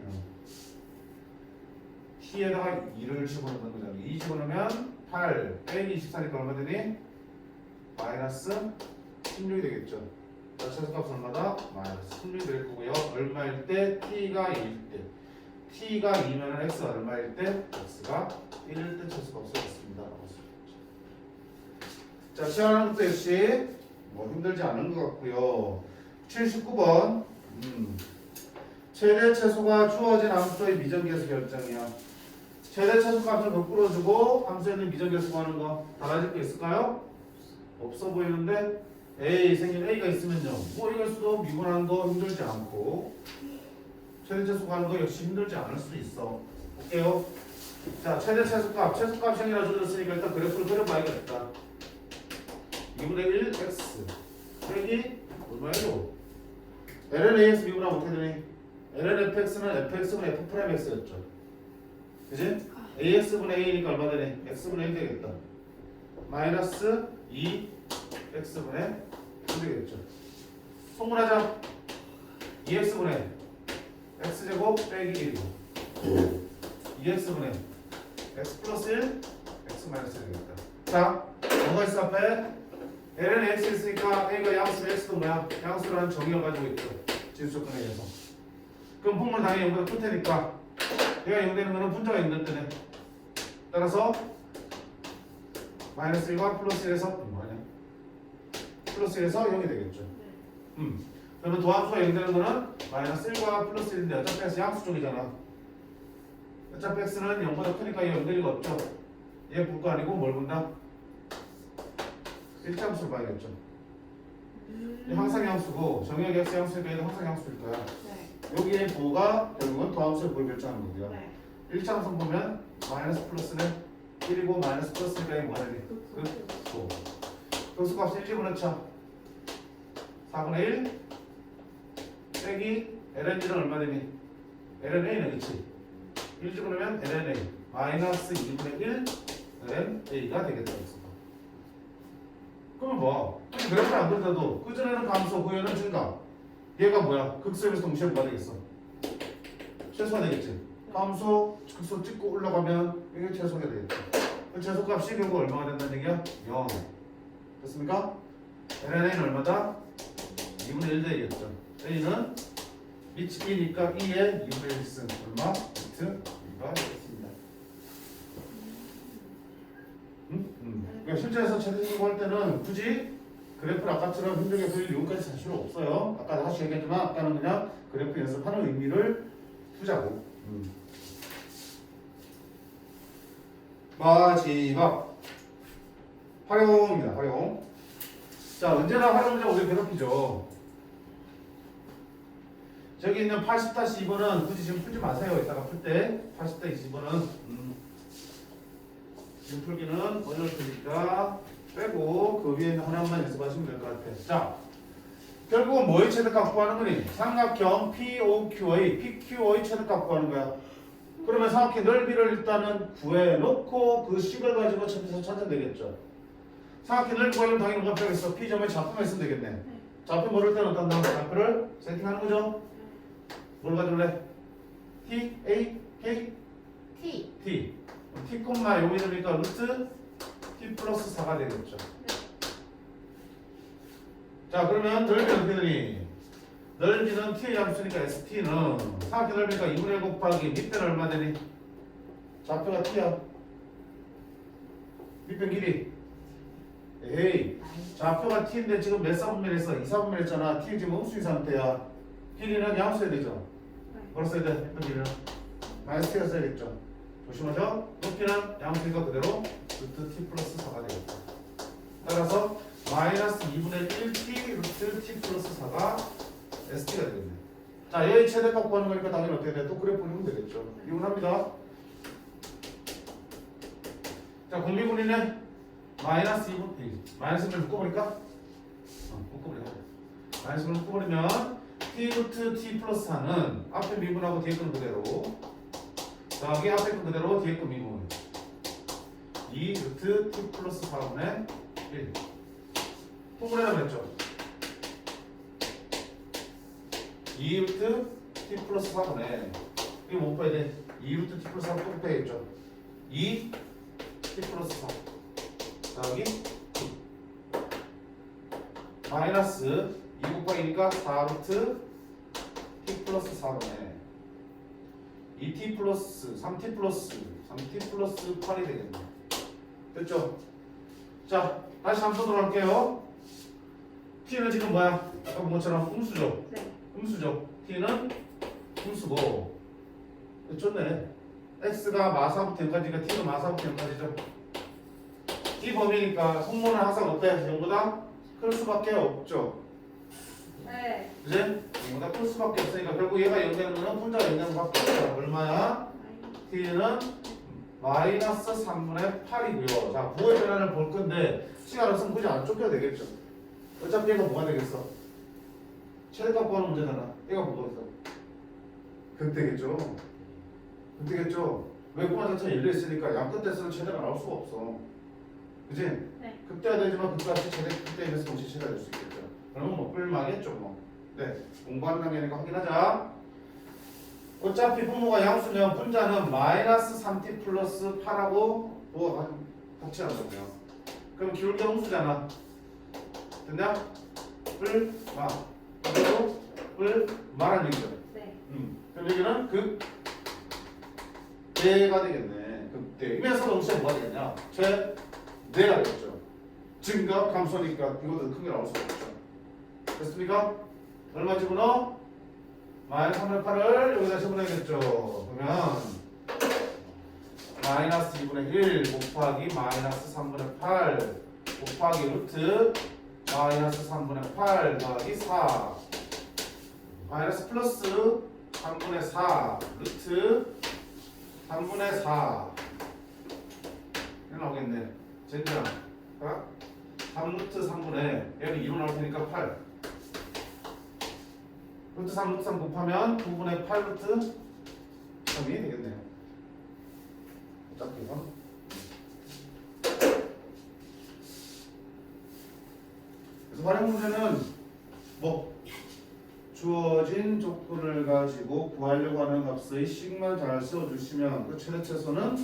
T에다가 2를 집어넣는 거잖아. 2 집어넣으면 8 빼기 24니까 얼마 되니? 마이너스 16이 되겠죠. 자, 최소값은 얼마다? 마이너스 16이 될 거고요. 얼마일 때? T가 2일 때. T가 2면 X가 얼마일 때? X가 1일 때 최소값을 얻습니다. 자, 시험하는 것도 역시 뭐 힘들지 않은 것 같고요. 79번 최대 최소가 주어진 함수의 미정계수 결정이야. 최대 최소값을 거꾸로 주고 함수에 있는 미정계수 구하는 거 달라질 게 있을까요? 없어 보이는데 A 생긴 A가 있으면요. 뭐 이럴 수도 미분하는 거 힘들지 않고 최대 최소 구하는 거 역시 힘들지 않을 수도 있어. 볼게요. 자, 최대 최소값 형이라 줄였으니까 일단 그래프를 그려봐야겠다. 2분의 1 x 빼기 얼마예요? ln ax 미분하면 어떻게 되니? ln fx는 fx분의 f 프라임 x였죠. 그지? ax분의 a니까 얼마 되니? x분의 1 되겠다. 마이너스 2 x분의 1 되겠죠. 소문하자. 2x분의 x제곱 빼기 1이고 2x분의 x 플러스 1 x 마이너스 1 되겠다. 자, 뭐가 있어 앞에? ln x 있으니까 a가 양수면 x도 뭐야? 양수라는 정의를 가지고 있죠. 지수 조건에 의해서. 그럼 분모는 당연히 0보다 클 테니까 얘가 0 되는 거는 분자가 있는 때네. 따라서 마이너스 1과 플러스 1에서 뭐하냐? 플러스 1에서 0이 되겠죠. 그러면 도함수가 0 되는 거는 마이너스 1과 플러스 1인데 어차피 x 양수 쪽이잖아. 어차피 x는 0보다 크니까 얘 0 될 리가 없죠. 얘 볼 거 아니고 뭘 본다? 일자함수를 봐야겠죠. 이 항상함수고 정의역 x 함수니까 얘도 항상함수일 거야. 네. 여기에 부호가 결국은 도함수의 부호를 결정하는 거고요. 네. 일자함수 보면 마이너스 플러스는 1이고 마이너스 플러스니까 이게 뭐가 되니? 극소. 극소값은 1 집어넣자. 4분의 1 빼기 lng는 얼마 되니? lna는 그치? 1 집어넣으면 lna 마이너스 2분의 1 lna가 되겠다. 그러면 뭐? 그래프를 안 그리더라도 그 전에는 감소, 그 얘는 증가. 얘가 뭐야? 극소에서 동시에 뭐가 되겠어? 최소가 되겠지. 감소, 극소 찍고 올라가면 이게 최소가 되겠죠. 그 최소값이 결국 얼마가 된다는 얘기야? 0. 됐습니까? lnA는 얼마다? 2분의 1 되겠죠. A는 미치 2니까 2의 2분의 1승 얼마? 비트 2가 되겠습니다. 그러니까 실제에서 최대치고 할 때는 굳이 그래프를 아까처럼 힘들게 그릴 이유까지 사실 없어요. 아까 다시 얘기했지만 아까는 그냥 그래프 연습하는 의미를 푸자고. 마지막 활용입니다. 활용. 자, 언제나 활용 문제 우리 괴롭히죠. 저기 있는 80-2번은 굳이 지금 풀지 마세요. 이따가 풀 때 80-20번은 지금 풀기는 어려울 테니까 빼고 그 위에 있는 하나만 연습하시면 될 것 같아. 자, 결국은 뭐의 최대값 구하는 거니? 삼각형 POQ의 PQ의 최대값 구하는 거야. 그러면 삼각형 넓이를 일단은 구해놓고 그 식을 가지고 찾아서 찾으면 되겠죠. 삼각형 넓이 구하려면 당연히 뭐가 필요하겠어? P점의 좌표만 있으면 되겠네. 좌표 모를 때는 어떤 다 좌표를 세팅하는 거죠. 뭘 가져올래? T, A, K, T. T. T, 요미니까 루트 T 플러스 4가 되겠죠. 자, 그러면 넓이는 어떻게 되니? 넓이는 T의 함수니까 ST는 삼각형 넓이니까 2분의 1 곱하기 밑변 얼마 되니? 좌표가 T야. 밑변 길이. 에이, 좌표가 T인데 지금 몇 사분면 했어? 2사분면 했잖아. T 지금 음수인 상태야. 길이는 양수해야 되죠. 뭐라 써야 돼? 밑변 길이는? 마이너스 T가 써야겠죠. 조심하죠? 높이는 양수니까 그대로 루트 T 플러스 4가 되겠다. 따라서 마이너스 2분의 1t 루트 t 플러스 4가 st가 되겠네. 자, 여기 최대값 구하는 거니까 당연히 어떻게 돼? 또 그래프 그리면 되겠죠. 이혼합니다. 자, 공비분이네. 마이너스 2분 마이너스를 묶어버릴까? 묶어버려. 마이너스를 묶어버리면 t 루트 t 플러스 4는 앞에 미분하고 뒤에 건 그대로 여기 앞에 건 그대로 뒤에 건 미분 2 루트 t 플러스 4분의 1 통분해라 그랬죠. 2 루트 t 플러스 4분의 이거 못 봐야 돼. 2 루트 t 플러스 4 또 곱해야겠죠. 2 t 플러스 4 여기 마이너스 2 곱하기니까 4 루트 t 플러스 4분의 2t 플러스 3t 플러스 3t 플러스 8이 되겠네. 됐죠? 자, 다시 함수 들어갈게요. t는 지금 뭐야? 아까 본 것처럼 음수죠? 네. 음수죠. t는 음수고 좋네. x가 마사부터 0까지니까 t는 마사부터 0까지죠. 이 범위니까 성모는 항상 어때? 0보다 클 수밖에 없죠. 네. 그지? 0보다 클 수밖에 없으니까 결국 얘가 0 되는 거는 혼자가 0 되는 것밖에 없다. 얼마야? t는 마이너스 3분의 8이고요. 자, 부호의 변화를 볼 건데 시간 없으면 굳이 안 좁혀도 되겠죠. 어차피 얘가 뭐가 되겠어? 최대값 구하는 문제잖아. 얘가 뭐가 있어? 극대겠죠. 극대겠죠. 외부만 자체가 열려있으니까 양끝에서는 최대가 나올 수가 없어. 그지? 네. 극대가 되지만 극값이 극대에 비해서 동시에 최대가 될 수 있겠죠. 그러면 뭐 뿔망했죠 뭐. 네, 공부하는 단계니까 확인하자. 어차피 분모가 양수면 분자는 마이너스 3t 플러스 8하고 뭐가 같이 한다고요. 그럼 기울기 음수잖아. 됐냐? 뿔마. 그리고 뿔마라는 얘기죠. 네. 그럼 여기는 극대가 되겠네. 극대. 이면서 동시에 뭐가 되겠냐? 최대가 되겠죠. 증가 감소니까 이거보다 큰 게 나올 수가 없죠. 됐습니까? 얼마 집어넣어? 마이너스 3분의 8을 여기다 집어넣어야겠죠. 그러면 마이너스 2분의 1 곱하기 마이너스 3분의 8 곱하기 루트 마이너스 3분의 8 더하기 4 마이너스 플러스 3분의 4 루트 3분의 4 이렇게 나오겠네. 젠장 3루트 3분의 얘는 2로 나올 테니까 8 루트 3 루트 3 곱하면 9분의 8 루트 3이 되겠네요. 짝게요. 그래서 활용 문제는 뭐 주어진 조건을 가지고 구하려고 하는 값의 식만 잘 세워주시면 그 최대치에서는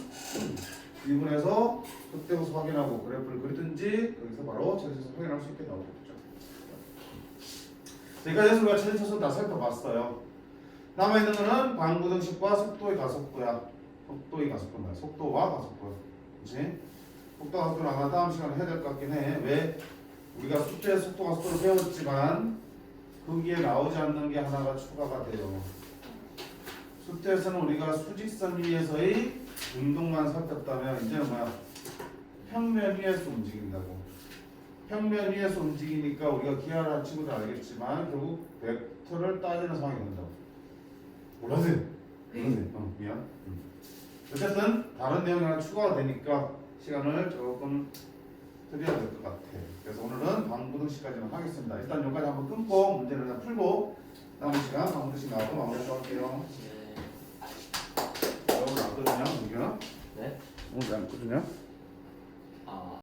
미분해서 극대호수 확인하고 그래프를 그리든지 여기서 바로 최대치에서 확인할 수 있게 나오겠죠. 여기까지 해서 우리가 최대치에서 다 살펴봤어요. 남아있는 거는 방구등식과 속도의 가속도야. 속도의 가속도야. 속도와 가속도. 그치? 속도와 가속도는 아마 다음 시간에 해야 될 것 같긴 해. 왜? 우리가 숙제 속도 가속도를 배웠지만 거기에 나오지 않는 게 하나가 추가가 돼요. 수태에서는 우리가 수직선 위에서의 운동만 살폈다면 이제는 뭐야? 평면 위에서 움직인다고. 평면 위에서 움직이니까 우리가 기하라 친구들 알겠지만 결국 벡터를 따지는 상황이 된다고. 몰랐지? 미안. 어쨌든 다른 내용이 하나 추가가 되니까 시간을 조금 드려야 될 것 같아. 그래서 오늘은 방부등식까지만 하겠습니다. 일단 여기까지 한번 끊고 문제를 그냥 풀고 남은 시간 방부등식 나오고 마무리하도록 할게요. 네. 오늘 안 끄느냐? 문규야? 네? 오늘 안 끄느냐?